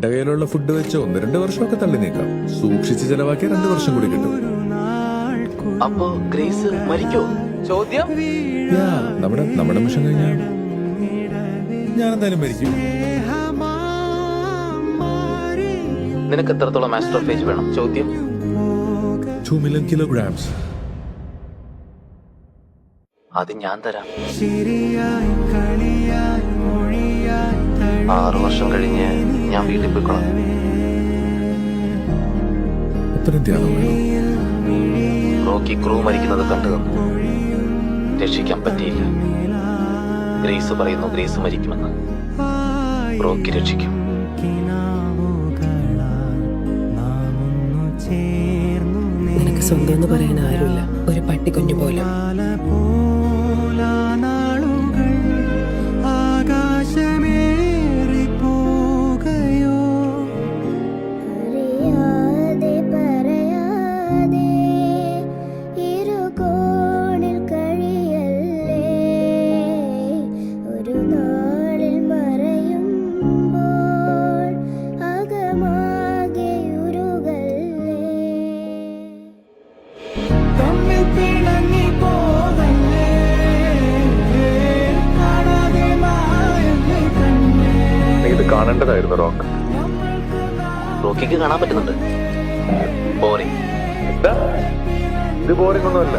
എന്റെ കയ്യിലുള്ള ഫുഡ് വെച്ച് 1-2 വർഷമൊക്കെ തള്ളി നീക്കാം. സൂക്ഷിച്ച് ചെലവാക്കിയ 2 വർഷം കൂടി കിട്ടും. അപ്പോ ഗ്രേസ് മരിക്കോ? ചോദ്യം നമ്മുടെ മിഷൻ കഴിഞ്ഞാൽ ഞാൻ എന്തായാലും മരിക്കും. നിനക്ക് എത്രത്തോളം ആസ്ട്രോഫേജ് വേണം? ചോദ്യം 2 million kilograms. അത് ഞാൻ തരാം. 6 വർഷം കഴിഞ്ഞ് ഞാൻ വീട്ടിൽ പോയിക്കോളാം. അത്രയും ത്യാഗം വേണം. റോക്കി ക്രൂ മരിക്കുന്നത് കണ്ടു തന്നു. രക്ഷിക്കാൻ പറ്റിയില്ല. ഗ്രേസ് പറയുന്നു ഗ്രേസ് മരിക്കുമെന്ന്. റോക്കി രക്ഷിക്കും. നിനക്ക് സ്വന്തം എന്ന് പറയാൻ ആരുമില്ല, ഒരു പട്ടിക്കുഞ്ഞു പോലെ. ഇത് കാണേണ്ടതായിരുന്നു റോക്ക്. റോക്കിക്ക് കാണാൻ പറ്റുന്നുണ്ട്. ബോറിംഗ്. ഇത് ബോറിംഗ് ഒന്നുമല്ല.